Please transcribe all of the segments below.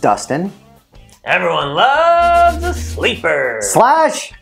Dustin. Everyone loves a sleeper. Slash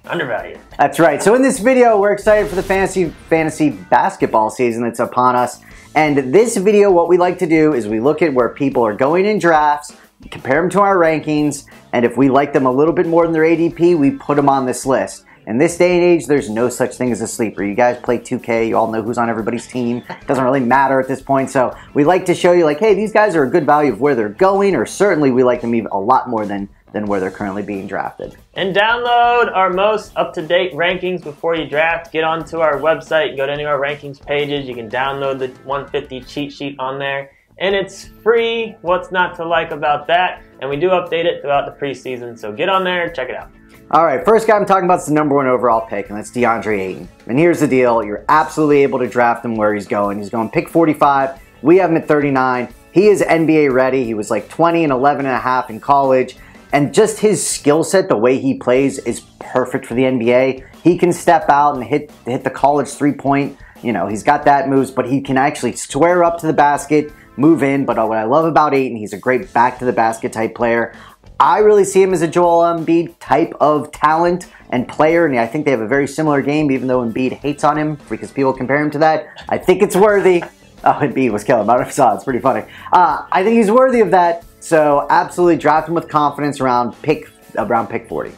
Undervalued. That's right. So in this video, we're excited for the fantasy basketball season that's upon us. And this video, what we like to do is we look at where people are going in drafts, compare them to our rankings, and if we like them a little bit more than their ADP, we put them on this list. In this day and age, there's no such thing as a sleeper. You guys play 2K, you all know who's on everybody's team. It doesn't really matter at this point. So we like to show you like, hey, these guys are a good value of where they're going, or certainly we like them even a lot more than where they're currently being drafted. And download our most up-to-date rankings before you draft. Get onto our website, go to any of our rankings pages. You can download the 150 cheat sheet on there. And it's free. What's not to like about that? And we do update it throughout the preseason. So get on there, check it out. All right, first guy I'm talking about is the #1 overall pick, and that's DeAndre Ayton. And here's the deal. You're absolutely able to draft him where he's going. He's going pick 45. We have him at 39. He is NBA ready. He was like 20 and 11 and a half in college. And just his skill set, the way he plays, is perfect for the NBA. He can step out and hit the college three-point. You know, he's got that moves, but he can actually square up to the basket, move in. But what I love about Ayton, he's a great back-to-the-basket type player. I really see him as a Joel Embiid type of talent and player, and I think they have a very similar game, even though Embiid hates on him because people compare him to that. I think it's worthy. Oh, Embiid was killing him. I don't know if you saw it. It's pretty funny. I think he's worthy of that, so absolutely draft him with confidence around pick 40.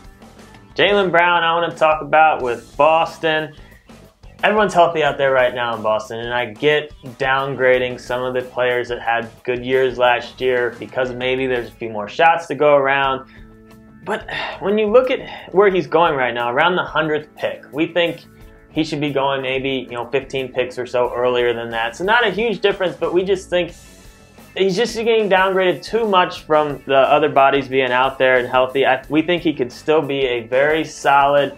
Jaylen Brown, I want to talk about with Boston. Everyone's healthy out there right now in Boston, and I get downgrading some of the players that had good years last year because maybe there's a few more shots to go around. But when you look at where he's going right now, around the 100th pick, we think he should be going maybe 15 picks or so earlier than that. So not a huge difference, but we just think he's just getting downgraded too much from the other bodies being out there and healthy. We think he could still be a very solid,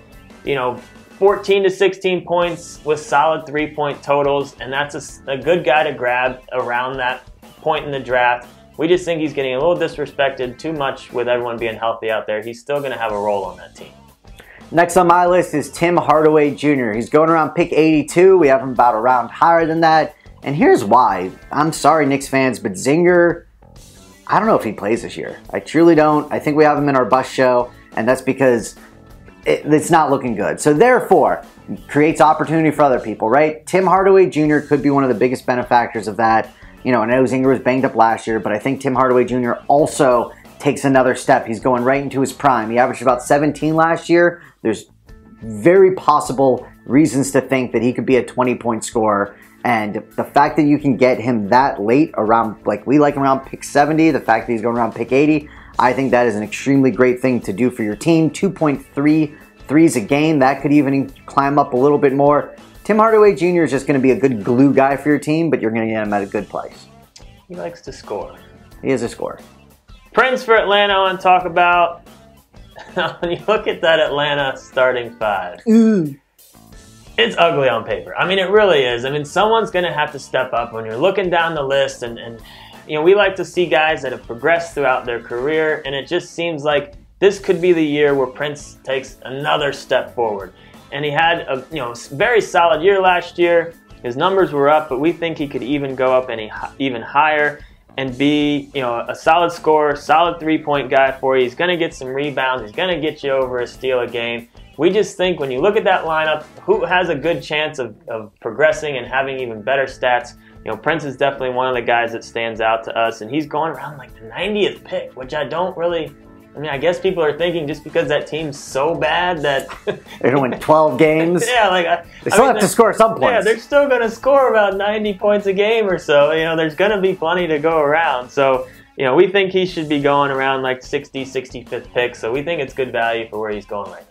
14 to 16 points with solid three-point totals, and that's a good guy to grab around that point in the draft. We just think he's getting a little disrespected too much with everyone being healthy out there. He's still going to have a role on that team. Next on my list is Tim Hardaway Jr. He's going around pick 82. We have him about a round higher than that, and here's why. I'm sorry, Knicks fans, but Zinger, I don't know if he plays this year. I truly don't. I think we have him in our bus show, and that's because it's not looking good. So therefore, creates opportunity for other people, right? Tim Hardaway Jr. could be one of the biggest benefactors of that. I know Zinger was banged up last year, but I think Tim Hardaway Jr. also takes another step. He's going right into his prime. He averaged about 17 last year. There's very possible reasons to think that he could be a 20-point scorer. And the fact that you can get him that late around, like we like him around pick 70, the fact that he's going around pick 80, I think that is an extremely great thing to do for your team. 2.3 threes a game. That could even climb up a little bit more. Tim Hardaway Jr. is just going to be a good glue guy for your team, but you're going to get him at a good price. He likes to score. He is a scorer. Prince for Atlanta, I want to talk about. When you look at that Atlanta starting five, it's ugly on paper. I mean, it really is. I mean, someone's going to have to step up when you're looking down the list, and we like to see guys that have progressed throughout their career, and it just seems like this could be the year where Prince takes another step forward. And he had a very solid year last year. His numbers were up, but we think he could even go up even higher and be a solid scorer, solid three-point guy for you. He's going to get some rebounds. He's going to get you over a steal a game. We just think when you look at that lineup, who has a good chance of progressing and having even better stats? Prince is definitely one of the guys that stands out to us, and he's going around like the 90th pick, which I don't really... I guess people are thinking just because that team's so bad that... They're going to win 12 games. Yeah, they still have to score some points. Yeah, they're still going to score about 90 points a game or so. There's going to be plenty to go around. So, we think he should be going around like 60, 65th pick. So we think it's good value for where he's going right now.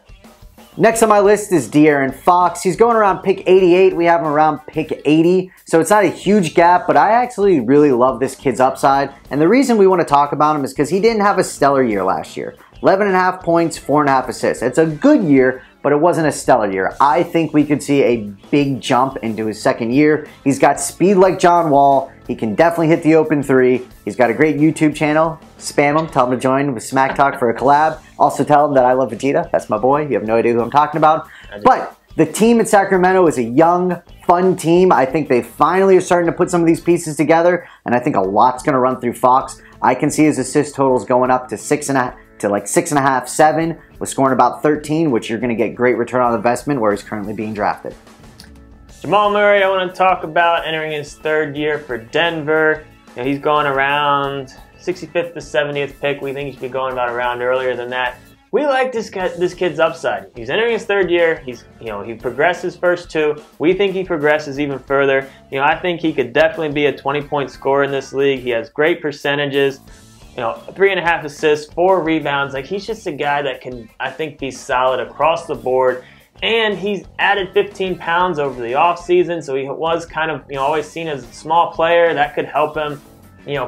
Next on my list is DeAaron Fox. He's going around pick 88. We have him around pick 80. So it's not a huge gap, but I actually really love this kid's upside. And the reason we want to talk about him is because he didn't have a stellar year last year. 11.5 points, 4.5 assists. It's a good year, but it wasn't a stellar year. I think we could see a big jump into his second year. He's got speed like John Wall. He can definitely hit the open three. He's got a great YouTube channel. Spam him. Tell him to join with Smack Talk for a collab. Also tell him that I love Vegeta. That's my boy. You have no idea who I'm talking about. But The team in Sacramento is a young, fun team. I think they finally are starting to put some of these pieces together, and I think a lot's going to run through Fox. I can see his assist totals going up to 6.5, 7, with scoring about 13, which you're going to get great return on investment where he's currently being drafted. Jamal Murray, I want to talk about entering his third year for Denver. You know, he's going around 65th to 70th pick. We think he should be going about a round earlier than that. We like this kid's upside. He's entering his third year. He progressed his first 2. We think he progresses even further. I think he could definitely be a 20-point scorer in this league. He has great percentages. 3.5 assists, 4 rebounds. Like, he's just a guy that can, I think, be solid across the board. And he's added 15 pounds over the offseason, so he was kind of, always seen as a small player. That could help him,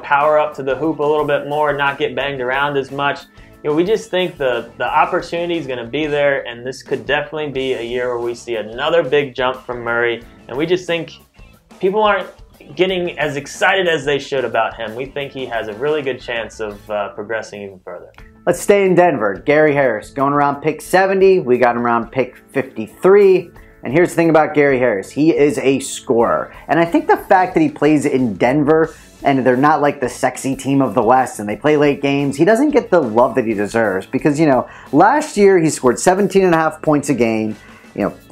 power up to the hoop a little bit more, not get banged around as much. We just think the opportunity is going to be there, and this could definitely be a year where we see another big jump from Murray. And we just think people aren't getting as excited as they should about him. We think he has a really good chance of progressing even further. Let's stay in Denver. Gary Harris, going around pick 70. We got him around pick 53. And here's the thing about Gary Harris. He is a scorer. And I think the fact that he plays in Denver, and they're not like the sexy team of the West, and they play late games, he doesn't get the love that he deserves. Because, last year he scored 17.5 points a game,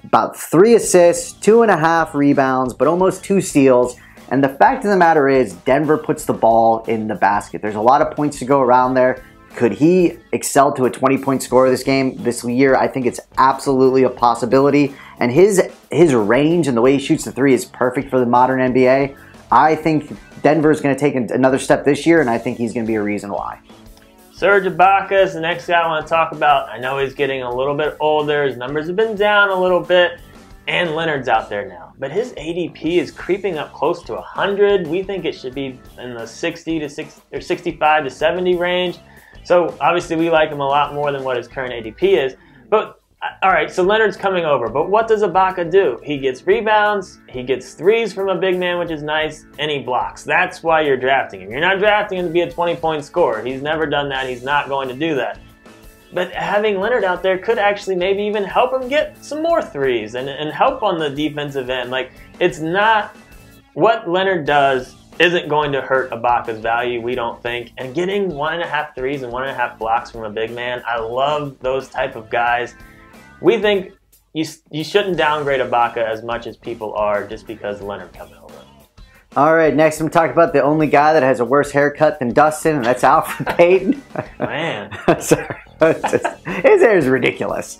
about 3 assists, 2.5 rebounds, but almost 2 steals. And the fact of the matter is, Denver puts the ball in the basket. There's a lot of points to go around there. Could he excel to a 20-point scorer this year? I think it's absolutely a possibility. And his range and the way he shoots the 3 is perfect for the modern NBA. I think Denver's going to take another step this year, and I think he's going to be a reason why. Serge Ibaka is the next guy I want to talk about. I know he's getting a little bit older. His numbers have been down a little bit, and Leonard's out there now. But his ADP is creeping up close to 100. We think it should be in the 65 to 70 range. So obviously we like him a lot more than what his current ADP is. But all right, so Leonard's coming over. But what does Ibaka do? He gets rebounds, he gets 3s from a big man, which is nice, and he blocks. That's why you're drafting him. You're not drafting him to be a 20-point scorer. He's never done that. He's not going to do that. But having Leonard out there could actually maybe even help him get some more 3s and help on the defensive end. Like, it's not what Leonard does isn't going to hurt Ibaka's value, we don't think. And getting 1.5 3s and 1.5 blocks from a big man, I love those type of guys. We think you shouldn't downgrade Ibaka as much as people are just because Leonard coming over. All right, next I'm talking about the only guy that has a worse haircut than Dustin, and that's Alfred Payton. Man. Sorry. His hair is ridiculous.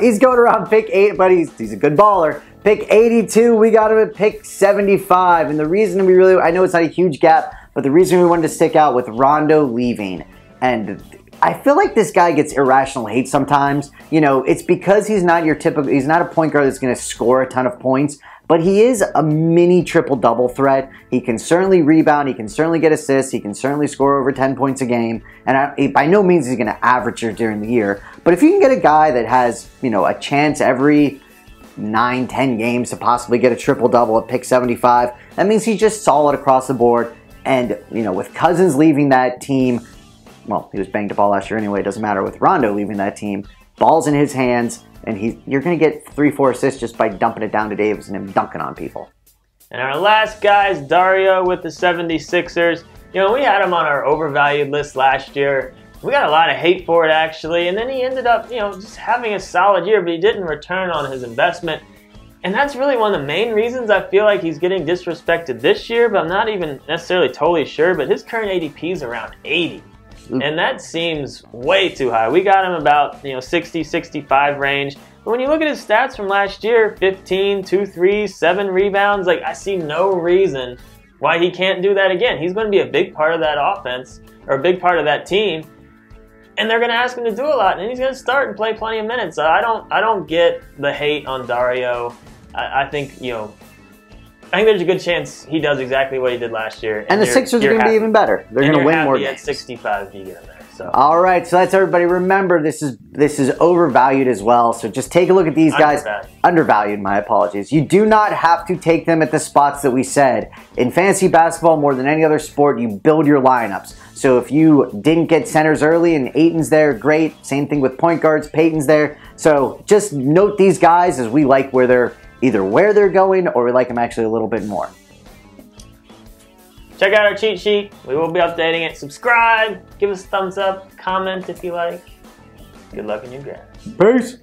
He's going around pick 8, but he's a good baller. Pick 82, we got him at pick 75. And the reason I know it's not a huge gap, but the reason we wanted to stick out with Rondo leaving, and I feel like this guy gets irrational hate sometimes. It's because he's not a point guard that's going to score a ton of points, but he is a mini triple-double threat. He can certainly rebound, he can certainly get assists, he can certainly score over 10 points a game, and by no means is he going to average it during the year. But if you can get a guy that has, a chance every 9-10 games to possibly get a triple-double at pick 75, that means he's just solid across the board. And, with Cousins leaving that team, well, he was banged up all last year anyway, it doesn't matter. With Rondo leaving that team, ball's in his hands, and you're going to get 3-4 assists just by dumping it down to Davis and him dunking on people. And our last guy is Dario with the 76ers. We had him on our overvalued list last year. We got a lot of hate for it, actually. And then he ended up, just having a solid year, but he didn't return on his investment. And that's really one of the main reasons I feel like he's getting disrespected this year, but I'm not even necessarily totally sure. But his current ADP is around 80. And that seems way too high. We got him about 60, 65 range. But when you look at his stats from last year, 15, 2 3s, 7 rebounds, like, I see no reason why he can't do that again. He's going to be a big part of that offense, or a big part of that team. And they're going to ask him to do a lot, and he's going to start and play plenty of minutes. So I don't get the hate on Dario. I think there's a good chance he does exactly what he did last year. And the Sixers are going to be even better. They're going to win more games. At 65 if you get him there. So. All right, so that's everybody. Remember, this is overvalued as well. So just take a look at these guys. Undervalued, my apologies. You do not have to take them at the spots that we said. In fantasy basketball, more than any other sport, you build your lineups. So if you didn't get centers early and Ayton's there, great. Same thing with point guards, Peyton's there. So just note these guys as we like where they're going, or we like them actually a little bit more. Check out our cheat sheet. We will be updating it. Subscribe. Give us a thumbs up. Comment if you like. Good luck in your draft. Peace.